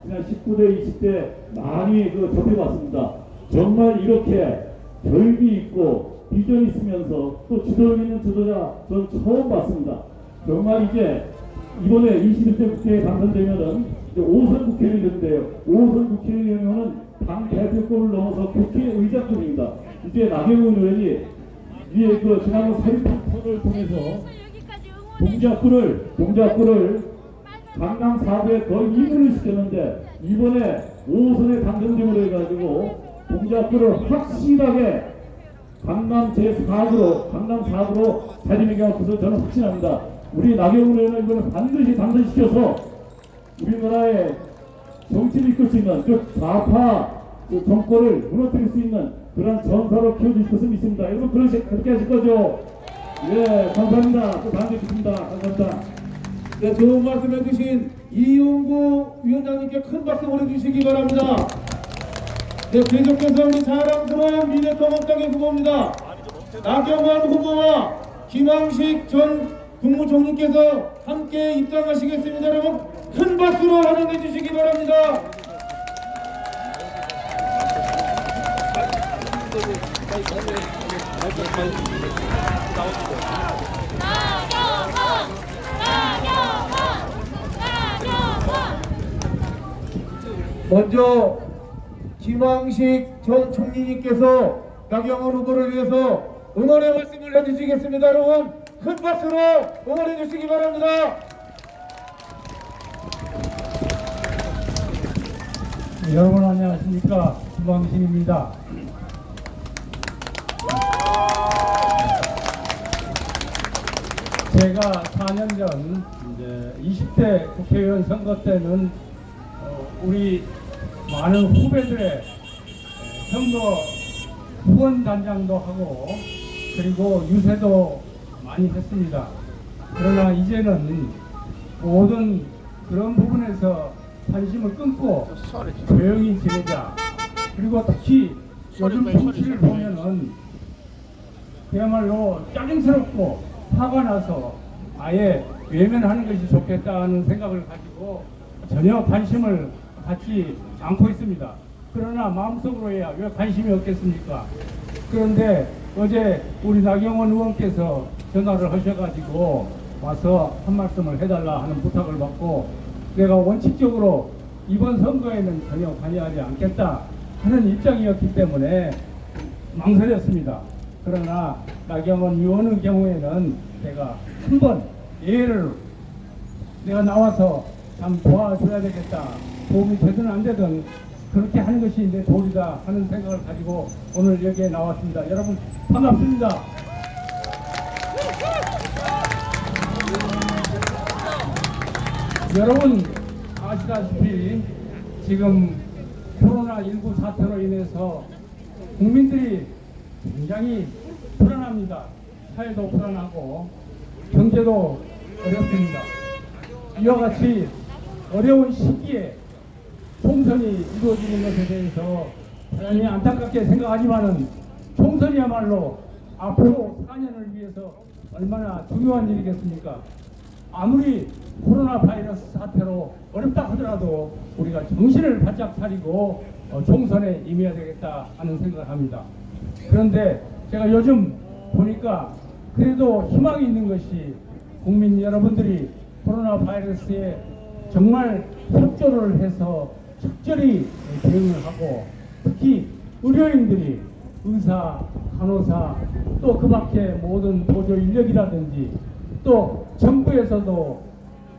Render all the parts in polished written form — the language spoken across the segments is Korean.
그냥 19대, 20대 많이 접해봤습니다. 정말 이렇게 결기 있고 비전 있으면서 또 지도력 있는 지도자 전 처음 봤습니다. 정말 이제 이번에 21대 국회에 당선되면은 이제 5선 국회의원이 되는데요. 5선 국회의원은 당 대표권을 넘어서 국회의장급입니다. 이제 나경원 의원이 위에 지난번 사립통을 통해서 동작구를 강남 4구에 거의 이문을 시켰는데 이번에 5호선에 당선됨으로 해가지고 동작구를 확실하게 강남 제4구로 자리매김할 것을 저는 확신합니다. 우리 나경원 의원은 이거는 반드시 당선시켜서 우리나라의 정치를 이끌 수 있는 즉 좌파 정권을 무너뜨릴 수 있는 그런 전사로 키워주실 것을 믿습니다. 여러분 그렇게 하실 거죠? 예, 감사합니다. 또 다음 뵙겠습니다. 감사합니다. 네, 좋은 말씀 해주신 이용구 위원장님께 큰 박수 보내주시기 바랍니다. 네, 계속해서 우리 자랑스러운 미래통합당의 후보입니다. 나경원 후보와 김황식 전 국무총리께서 함께 입장하시겠습니다. 여러분 큰 박수로 환영해 주시기 바랍니다. 먼저 김황식 전 총리님께서 나경원 후보를 위해서 응원의 말씀을 해주시겠습니다. 여러분 큰 박수로 응원해 주시기 바랍니다. 네, 여러분 안녕하십니까, 김황식입니다. 제가 4년 전 이제 20대 국회의원 선거 때는 우리 많은 후배들의 선거 후원단장도 하고 그리고 유세도 많이 했습니다. 그러나 이제는 모든 그런 부분에서 관심을 끊고 조용히 지내자. 그리고 특히 요즘 정치를 보면은 그야말로 짜증스럽고 화가 나서 아예 외면하는 것이 좋겠다는 생각을 가지고 전혀 관심을 갖지 않고 있습니다. 그러나 마음속으로야 왜 관심이 없겠습니까? 그런데 어제 우리 나경원 의원께서 전화를 하셔가지고 와서 한 말씀을 해달라 하는 부탁을 받고 내가 원칙적으로 이번 선거에는 전혀 관여하지 않겠다 하는 입장이었기 때문에 망설였습니다. 그러나 나경원 의원의 경우에는 내가 한번 예를 내가 나와서 참 도와줘야 되겠다, 도움이 되든 안 되든 그렇게 하는 것이 내 도리다 하는 생각을 가지고 오늘 여기에 나왔습니다. 여러분 반갑습니다. 여러분 아시다시피 지금 코로나19 사태로 인해서 국민들이 굉장히 불안합니다. 사회도 불안하고 경제도 어렵습니다. 이와 같이 어려운 시기에 총선이 이루어지는 것에 대해서 대단히 안타깝게 생각하지만은 총선이야말로 앞으로 4년을 위해서 얼마나 중요한 일이겠습니까? 아무리 코로나 바이러스 사태로 어렵다 하더라도 우리가 정신을 바짝 차리고 총선에 임해야 되겠다 하는 생각을 합니다. 그런데 제가 요즘 보니까 그래도 희망이 있는 것이 국민 여러분들이 코로나 바이러스에 정말 협조를 해서 적절히 대응을 하고 특히 의료인들이 의사, 간호사 또 그 밖에 모든 보조 인력이라든지 또 정부에서도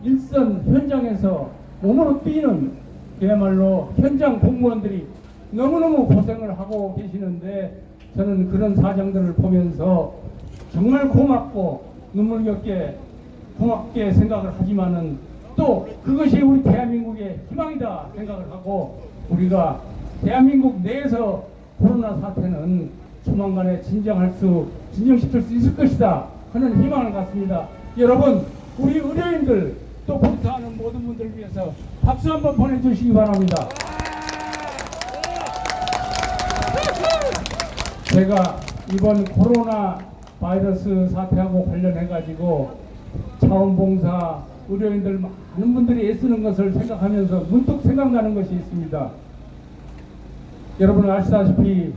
일선 현장에서 몸으로 뛰는 그야말로 현장 공무원들이 너무너무 고생을 하고 계시는데 저는 그런 사정들을 보면서 정말 고맙고 눈물겹게 고맙게 생각을 하지만은 또 그것이 우리 대한민국의 희망이다 생각을 하고 우리가 대한민국 내에서 코로나 사태는 조만간에 진정시킬 수 있을 것이다 하는 희망을 갖습니다. 여러분 우리 의료인들 또 봉사하는 모든 분들 위해서 박수 한번 보내주시기 바랍니다. 제가 이번 코로나 바이러스 사태하고 관련해 가지고 자원봉사 의료인들 많은 분들이 애쓰는 것을 생각하면서 문득 생각나는 것이 있습니다. 여러분 아시다시피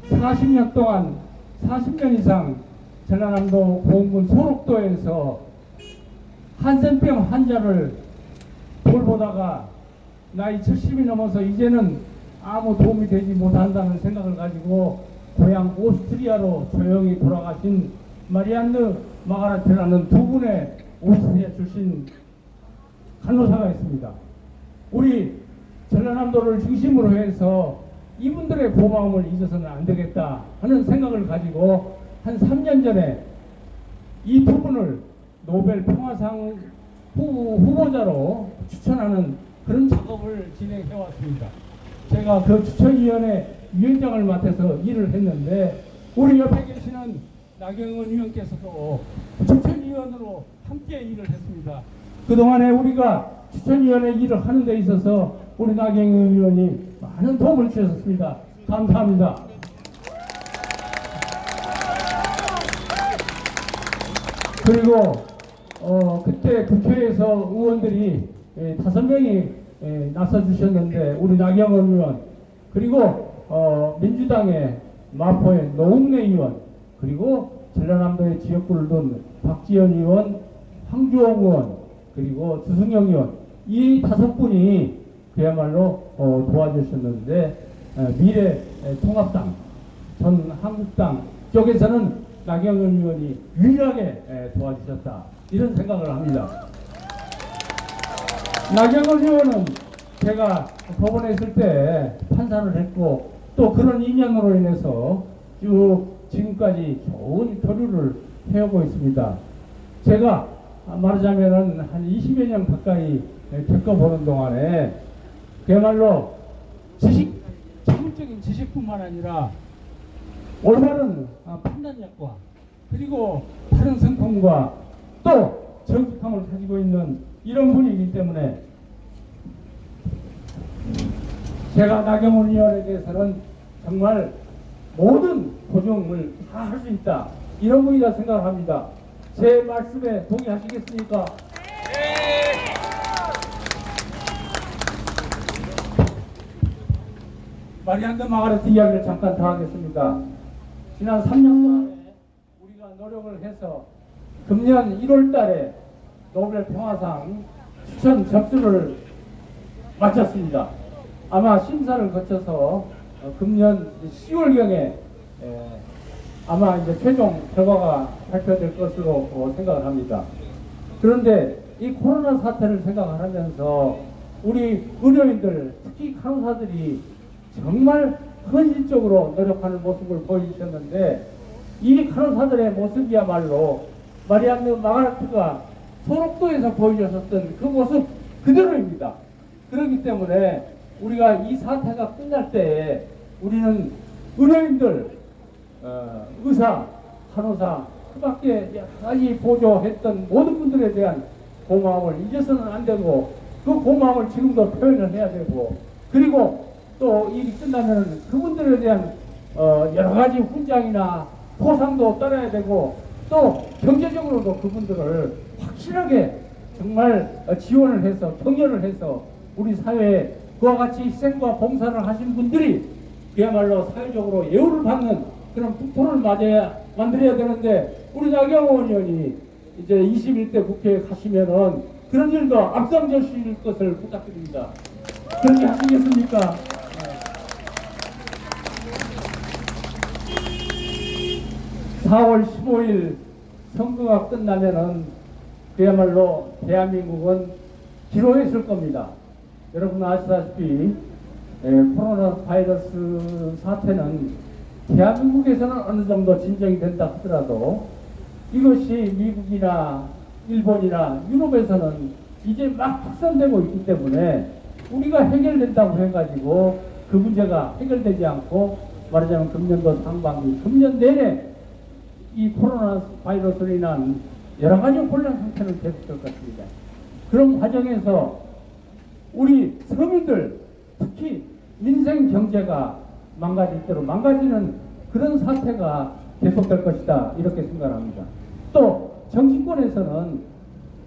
40년 동안 40년 이상 전라남도 고흥군 소록도에서 한센병 환자를 돌보다가 나이 70이 넘어서 이제는 아무 도움이 되지 못한다는 생각을 가지고 고향 오스트리아로 조용히 돌아가신 마리안느 마가라트라는 두 분의 오스트리아 출신 간호사가 있습니다. 우리 전라남도를 중심으로 해서 이분들의 고마움을 잊어서는 안 되겠다 하는 생각을 가지고 한 3년 전에 이 두 분을 노벨 평화상 후보자로 추천하는 그런 작업을 진행해 왔습니다. 제가 그 추천위원회 위원장을 맡아서 일을 했는데 우리 옆에 계시는 나경원 의원께서도 추천위원으로 함께 일을 했습니다. 그동안에 우리가 추천위원회 일을 하는 데 있어서 우리 나경원 의원이 많은 도움을 주셨습니다. 감사합니다. 그리고 그때 국회에서 의원들이 5명이 나서 주셨는데 우리 나경원 의원 그리고 민주당의 마포의 노웅래 의원 그리고 전라남도의 지역구를 둔 박지원 의원, 황주홍 의원 그리고 주승영 의원 이 5분이 그야말로 도와주셨는데 미래통합당 전 한국당 쪽에서는 나경원 의원이 유일하게 도와주셨다 이런 생각을 합니다. 나경원 의원은 제가 법원에 있을 때 판사를 했고 또 그런 인연으로 인해서 쭉 지금까지 좋은 교류를 해오고 있습니다. 제가 말하자면은 한 20여 년 가까이 겪어보는 동안에 그야말로 전문적인 지식뿐만 아니라 올바른 판단력과 그리고 다른 성품과 또 정직함을 가지고 있는 이런 분이기 때문에 제가 나경원 의원에 대해서는 정말 모든 고정을 다 할 수 있다 이런 분이라 생각을 합니다. 제 말씀에 동의하시겠습니까? 네. 마리안느 마가레트 이야기를 잠깐 더 하겠습니다. 지난 3년 동안에 우리가 노력을 해서 금년 1월 달에 노벨 평화상 추천 접수를 마쳤습니다. 아마 심사를 거쳐서 금년 10월경에 아마 이제 최종 결과가 발표될 것으로 생각을 합니다. 그런데 이 코로나 사태를 생각하면서 우리 의료인들 특히 간호사들이 정말 헌신적으로 노력하는 모습을 보여주셨는데 이 간호사들의 모습이야말로 마리안느 마가라트가 소록도에서 보여주셨던 그 모습 그대로입니다. 그렇기 때문에 우리가 이 사태가 끝날 때에 우리는 의료인들, 의사, 간호사, 그 밖에 여러 가지 보조했던 모든 분들에 대한 고마움을 잊어서는 안 되고 그 고마움을 지금도 표현을 해야 되고 그리고 또 일이 끝나면 그분들에 대한 여러 가지 훈장이나 포상도 따라야 되고 또 경제적으로도 그분들을 확실하게 정말 지원을 해서 격려를 해서 우리 사회에 그와 같이 희생과 봉사를 하신 분들이 그야말로 사회적으로 예우를 받는 그런 풍토를 만들어야 되는데 우리 나경원 의원이 이제 21대 국회에 가시면은 그런 일도 앞장설 것을 부탁드립니다. 그렇게 하시겠습니까? 4월 15일 선거가 끝나면은 그야말로 대한민국은 기로했을 겁니다. 여러분 아시다시피 코로나 바이러스 사태는 대한민국에서는 어느 정도 진정이 된다 하더라도 이것이 미국이나 일본이나 유럽에서는 이제 막 확산되고 있기 때문에 우리가 해결된다고 해가지고 그 문제가 해결되지 않고 말하자면 금년도 상반기, 금년 내내 이 코로나 바이러스로 인한 여러 가지 혼란 상태는 계속될 것 같습니다. 그런 과정에서 우리 서민들 특히 민생 경제가 망가질 대로 망가지는 그런 사태가 계속될 것이다 이렇게 생각합니다. 또 정치권에서는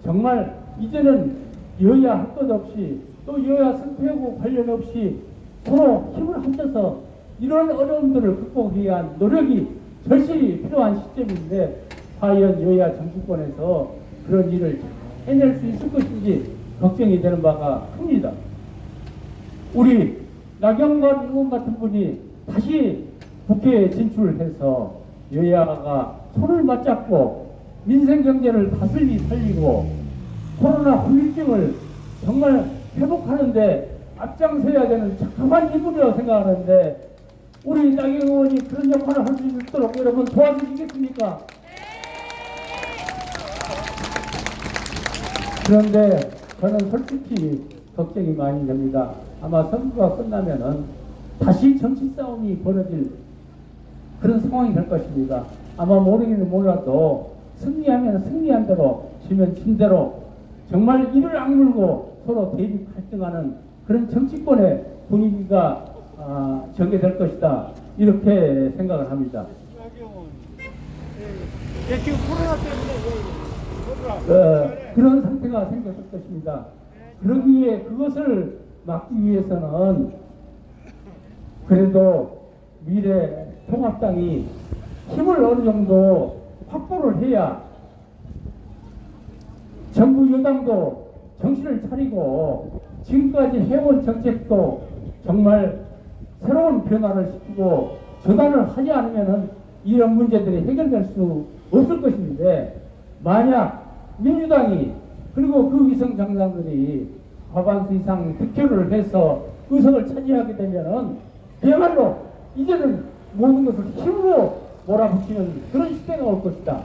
정말 이제는 여야 할 것 없이 또 여야 승패하고 관련 없이 서로 힘을 합쳐서 이런 어려움들을 극복하기 위한 노력이 절실히 필요한 시점인데 과연 여야 정치권에서 그런 일을 해낼 수 있을 것인지 걱정이 되는 바가 큽니다. 우리 나경원 의원 같은 분이 다시 국회에 진출해서 여야가 손을 맞잡고 민생 경제를 다스리 살리고 코로나 후유증을 정말 회복하는데 앞장서야 되는 착한 인물이라고 생각하는데 우리 나경원 의원이 그런 역할을 할 수 있도록 여러분 도와주시겠습니까? 그런데 저는 솔직히 걱정이 많이 됩니다. 아마 선거가 끝나면은 다시 정치 싸움이 벌어질 그런 상황이 될 것입니다. 아마 모르기는 몰라도 승리하면 승리한 대로 지면 진 대로 정말 이를 악물고 서로 대립 갈등하는 그런 정치권의 분위기가 전개될 것이다. 이렇게 생각을 합니다. 지금 코로나 때문에 그런 상태가 생겼을 것입니다. 그러기에 그것을 막기 위해서는 그래도 미래 통합당이 힘을 어느 정도 확보를 해야 정부 여당도 정신을 차리고 지금까지 해온 정책도 정말 새로운 변화를 시키고 전환을 하지 않으면 이런 문제들이 해결될 수 없을 것인데 만약 민주당이 그리고 그 위성 정당들이 과반수 이상 득표를 해서 의석을 차지하게 되면은 그야말로 이제는 모든 것을 힘으로 몰아붙이는 그런 시대가 올 것이다.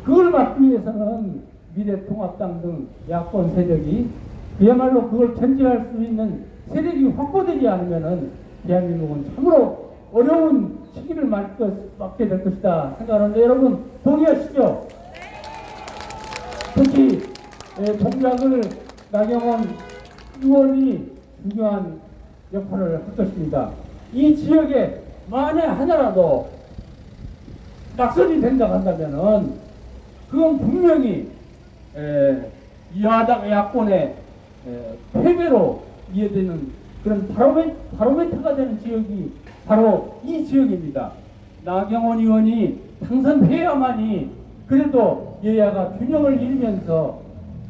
그걸 막기 위해서는 미래통합당 등 야권 세력이 그야말로 그걸 견제할 수 있는 세력이 확보되지 않으면은 대한민국은 참으로 어려운 시기를 맞게 될 것이다 생각하는데 여러분 동의하시죠? 특히 동작을 나경원 의원이 중요한 역할을 할 것입니다. 이 지역에 만에 하나라도 낙선이 된다고 한다면은 그건 분명히 야당 야권의 패배로 이해되는 그런 바로메터가 되는 지역이 바로 이 지역입니다. 나경원 의원이 당선해야만이 그래도 여야가 균형을 이루면서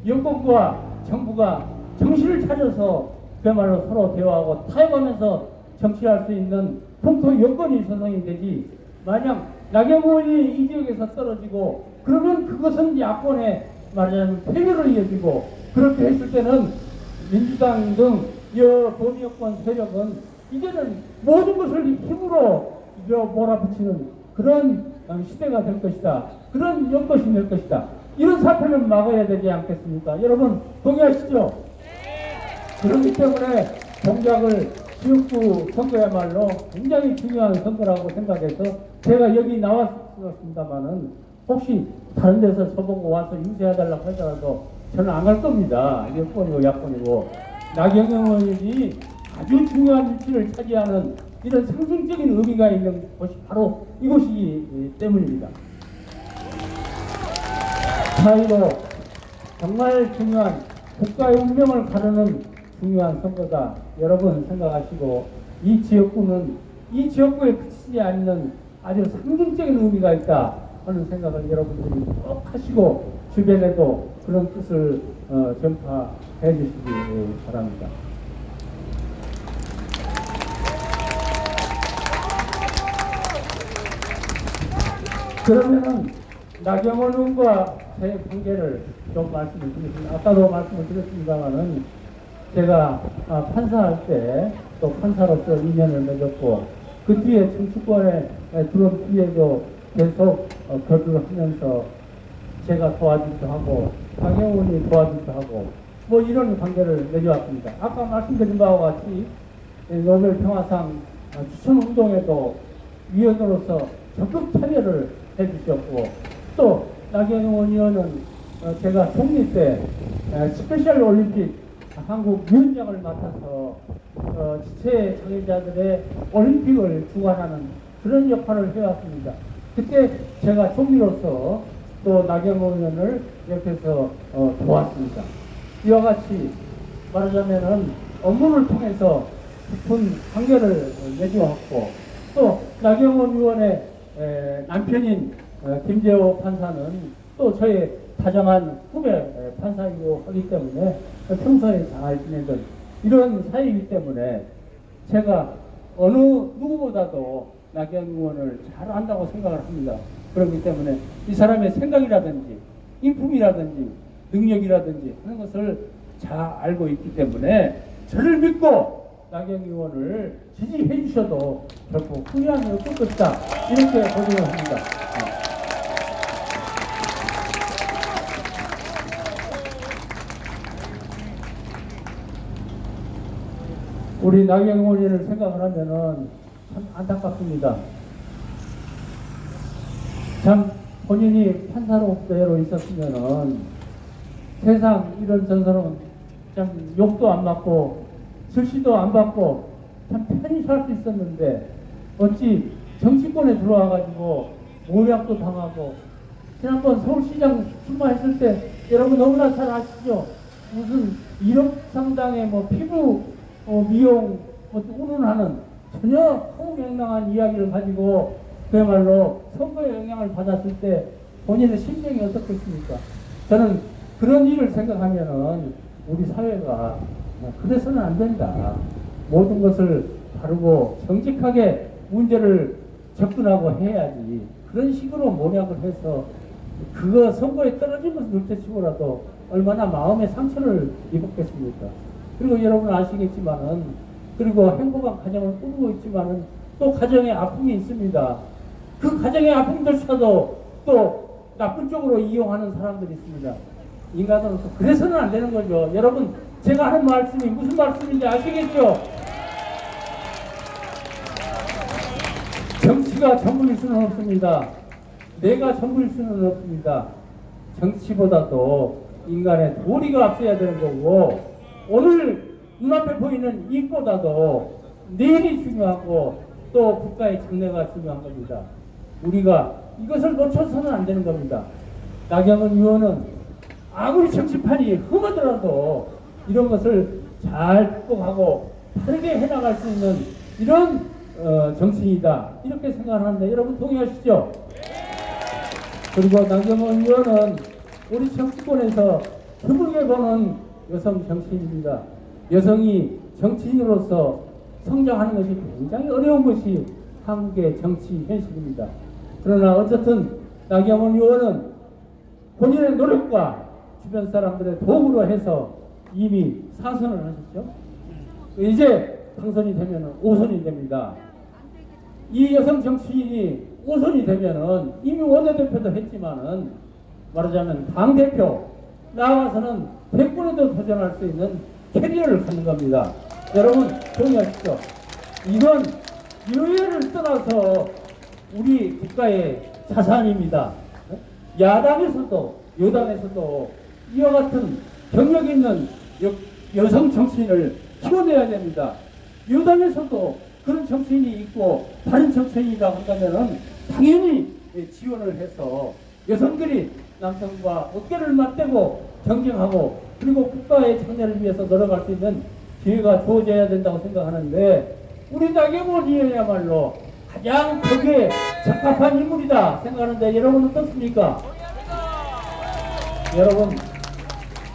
여권과 정부가 정신을 차려서 그야말로 서로 대화하고 타협하면서 정치할 수 있는 풍토 여건이 조성이 되지 만약 나경원이 이 지역에서 떨어지고 그러면 그것은 야권의 말하자면 패배를 이어지고 그렇게 했을 때는 민주당 등 범여권 세력은 이제는 모든 것을 힘으로 몰아붙이는 그런 시대가 될 것이다. 그런 연것이 될 것이다. 이런 사태를 막아야 되지 않겠습니까? 여러분 동의하시죠? 그렇기 때문에 동작을 지역구 선거야말로 굉장히 중요한 선거라고 생각해서 제가 여기 나왔습니다만은 혹시 다른 데서 저보고 와서 유세해달라고 하더라도 저는 안 갈 겁니다. 여권이고 야권이고 나경원 의원이 아주 중요한 위치를 차지하는 이런 상징적인 의미가 있는 곳이 바로 이곳이기 때문입니다. 사이로 정말 중요한 국가의 운명을 가르는 중요한 선거다. 여러분 생각하시고 이 지역구는 이 지역구에 그치지 않는 아주 상징적인 의미가 있다 하는 생각을 여러분들이 꼭 하시고 주변에도 그런 뜻을 전파해 주시기 바랍니다. 그러면은 나경원 의원과 제 관계를 좀 말씀을 드리겠습니다. 아까도 말씀을 드렸습니다만은 제가 판사할 때 또 판사로서 인연을 맺었고 그 뒤에 정치권에 들어온 뒤에도 계속 교류를 하면서 제가 도와주기도 하고 나경원이 도와주기도 하고 뭐 이런 관계를 맺어왔습니다. 아까 말씀드린 바와 같이 노벨 평화상 추천 운동에도 위원으로서 적극 참여를 해주셨고 또 나경원 의원은 제가 총리 때 스페셜 올림픽 한국 위원장을 맡아서 지체 장애자들의 올림픽을 주관하는 그런 역할을 해왔습니다. 그때 제가 총리로서 또 나경원 의원을 옆에서 도왔습니다. 이와 같이 말하자면은 업무를 통해서 깊은 관계를 맺어왔고, 또 나경원 의원의 남편인 김재호 판사는 또 저의 다정한 후배 판사이고 하기 때문에 평소에 잘 지내던 이런 사이이기 때문에 제가 어느 누구보다도 나경원 의원을 잘 안다고 생각을 합니다. 그렇기 때문에 이 사람의 생각이라든지 인품이라든지 능력이라든지 하는 것을 잘 알고 있기 때문에 저를 믿고 나경원 의원을 지지해 주셔도 결코 후회함이 없을 것이다, 이렇게 보증을 합니다. 우리 나경원 의원을 생각을 하면은 참 안타깝습니다. 참 본인이 판사로대로 있었으면은 세상 이런 전선은 참 욕도 안 맞고 절시도 안 받고 참 편히 살 수 있었는데, 어찌 정치권에 들어와가지고 모략도 당하고, 지난번 서울시장 출마했을 때 여러분 너무나 잘 아시죠? 무슨 1억 상당의 뭐 피부 미용 운운하는 전혀 허무맹랑한 이야기를 가지고 그야말로 선거에 영향을 받았을 때 본인의 심정이 어떻겠습니까? 저는 그런 일을 생각하면은 우리 사회가 그래서는 안 된다. 모든 것을 바르고 정직하게 문제를 접근하고 해야지. 그런 식으로 모략을 해서 그거 선거에 떨어진 것은 둘째치고라도 얼마나 마음의 상처를 입었겠습니까? 그리고 여러분 아시겠지만은, 그리고 행복한 가정을 꾸리고 있지만은 또 가정에 아픔이 있습니다. 그 가정의 아픔조차도 또 나쁜 쪽으로 이용하는 사람들이 있습니다. 인간으로서 그래서는 안 되는 거죠. 여러분, 제가 하는 말씀이 무슨 말씀인지 아시겠죠? 정치가 전부일 수는 없습니다. 내가 전부일 수는 없습니다. 정치보다도 인간의 도리가 앞서야 되는 거고, 오늘 눈앞에 보이는 이익보다도 내일이 중요하고 또 국가의 장래가 중요한 겁니다. 우리가 이것을 놓쳐서는 안 되는 겁니다. 나경원 의원은 아무리 정치판이 험하더라도 이런 것을 잘 극복하고 다르게 해나갈 수 있는 이런 정치인이다, 이렇게 생각하는데 여러분 동의하시죠? 그리고 나경원 의원은 우리 정치권에서 드물게 보는 여성 정치인입니다. 여성이 정치인으로서 성장하는 것이 굉장히 어려운 것이 한국의 정치 현실입니다. 그러나 어쨌든 나경원 의원은 본인의 노력과 주변 사람들의 도움으로 해서 이미 4선을 하셨죠. 이제 당선이 되면 5선이 됩니다. 이 여성 정치인이 5선이 되면은 이미 원내대표도 했지만은 말하자면 당대표 나와서는 대권에도 도전할 수 있는 캐리어를 갖는 겁니다. 여러분 동의하시죠? 이건 유예를 떠나서 우리 국가의 자산입니다. 야당에서도 여당에서도 이와 같은 경력 있는 여성 정치인을 키워내야 됩니다. 여당에서도 그런 정치인이 있고 다른 정치인이라고 한다면은 당연히 지원을 해서 여성들이 남성과 어깨를 맞대고 경쟁하고 그리고 국가의 장래를 위해서 노력할 수 있는 기회가 주어져야 된다고 생각하는데, 우리 나경원 의원이야말로 가장 거기에 적합한 인물이다 생각하는데 여러분 어떻습니까? 여러분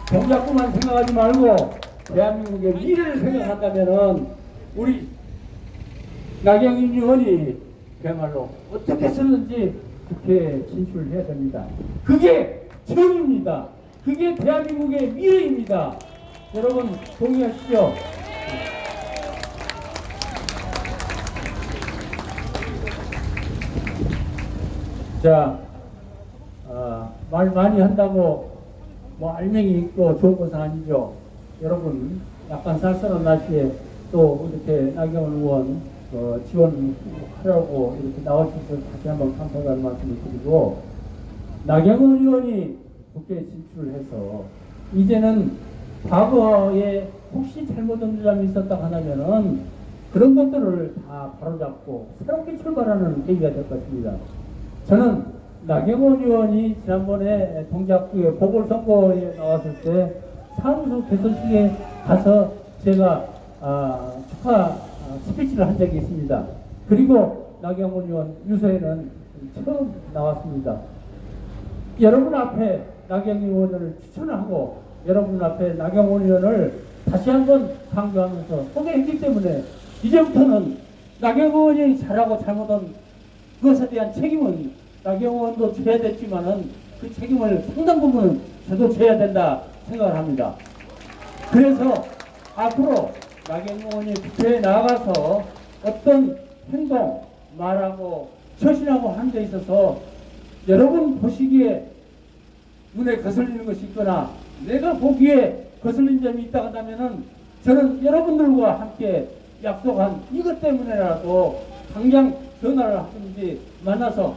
정작구만 생각하지 말고 대한민국의 미래를 생각한다면은 우리 나경원 의원이 그야말로 어떻게 했었는지 국회에 진출해야 됩니다. 그게 정의입니다. 그게 대한민국의 미래입니다. 여러분 동의하시죠? 자, 말 많이 한다고 뭐 알맹이 있고 좋은 것은 아니죠. 여러분 약간 쌀쌀한 날씨에 또 이렇게 나경원 의원 지원하려고 이렇게 나와주셔서 다시 한번 감사하다는 말씀을 드리고, 나경원 의원이 국회에 진출을 해서 이제는 과거에 혹시 잘못된 점이 있었다 하면은 그런 것들을 다 바로잡고 새롭게 출발하는 계기가 될 것입니다. 저는 나경원 의원이 지난번에 동작구에 보궐선거에 나왔을 때 사무소 개소식에 가서 제가 축하 스피치를 한 적이 있습니다. 그리고 나경원 의원 유서에는 처음 나왔습니다. 여러분 앞에 나경원 의원을 추천하고 여러분 앞에 나경원 의원을 다시 한번 강조하면서 소개했기 때문에 이제부터는 나경원 의원이 잘하고 잘못한 그것에 대한 책임은 나경원 의원도 져야 됐지만은 그 책임을 상당 부분 저도 져야 된다 생각을 합니다. 그래서 앞으로 나경원 의원이 국회에 나가서 어떤 행동, 말하고 처신하고 하는 데 있어서 여러분 보시기에 눈에 거슬리는 것이 있거나 내가 보기에 거슬린 점이 있다 한다면은 저는 여러분들과 함께 약속한 이것 때문에라도 당장 전화를 하든지 만나서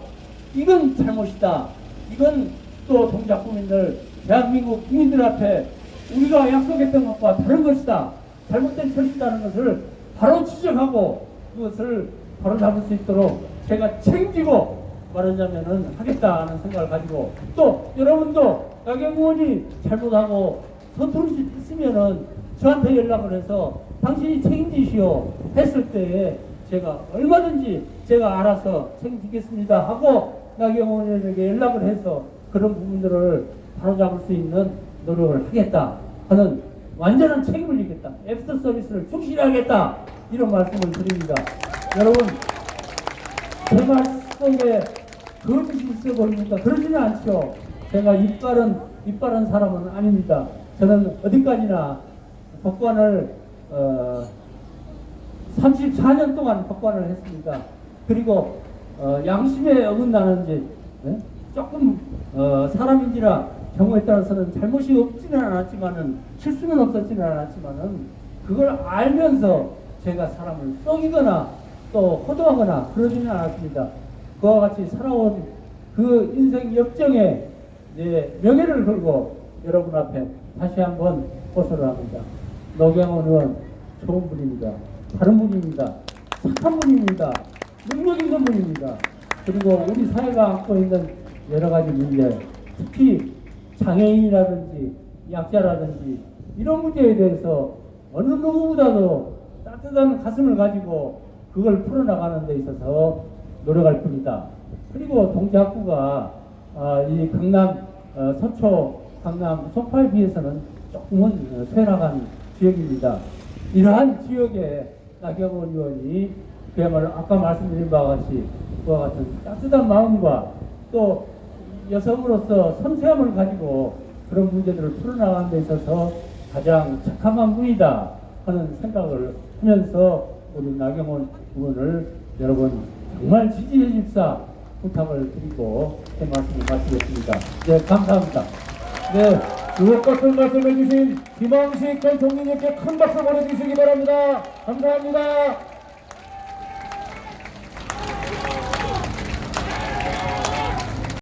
이건 잘못이다. 이건 또 동작구민들, 대한민국 국민들 앞에 우리가 약속했던 것과 다른 것이다. 잘못된 처신이라는 것을 바로 지적하고 그것을 바로 잡을 수 있도록 제가 책임지고 말하자면은 하겠다는 생각을 가지고 또 여러분도 나경원 의원이 잘못하고 서투른 짓 있으면은 저한테 연락을 해서 당신이 책임지시오 했을 때에 제가 얼마든지 제가 알아서 책임지겠습니다 하고 나경원 의원에게 연락을 해서 그런 부분들을 바로잡을 수 있는 노력을 하겠다 하는 완전한 책임을 지겠다. 애프터 서비스를 충실히 하겠다. 이런 말씀을 드립니다. 여러분, 제 말 속에 거짓이 있어 보입니까? 그러지는 않죠. 제가 이빨은 사람은 아닙니다. 저는 어디까지나 법관을 34년 동안 법관을 했습니다. 그리고 양심에 어긋나는지 조금 사람인지라 경우에 따라서는 잘못이 없지는 않았지만은 실수는 없었지는 않았지만은 그걸 알면서 제가 사람을 속이거나 또 호도하거나 그러지는 않았습니다. 그와 같이 살아온 그 인생 역정에 내 명예를 걸고 여러분 앞에 다시 한번 호소를 합니다. 노경원 의원 좋은 분입니다. 다른 분입니다. 착한 분입니다. 능력 있는 분입니다. 그리고 우리 사회가 안고 있는 여러 가지 문제, 특히 장애인이라든지 약자라든지 이런 문제에 대해서 어느 누구보다도 따뜻한 가슴을 가지고 그걸 풀어나가는 데 있어서 노력할 뿐이다. 그리고 동작구가 이 강남 서초, 강남 송파에 비해서는 조금은 쇠락한 지역입니다. 이러한 지역에 나경원 의원이 그야말로 아까 말씀드린 바와 같이 그와 같은 따뜻한 마음과 또 여성으로서 섬세함을 가지고 그런 문제들을 풀어나가는 데 있어서 가장 착함한 분이다 하는 생각을 하면서 우리 나경원 의원을 여러분 정말 지지해 주십사 부탁을 드리고 제 말씀을 마치겠습니다. 네, 감사합니다. 네, 주옥 같은 말씀해 주신 김항식 전 총리님께 큰 박수 보내주시기 바랍니다. 감사합니다.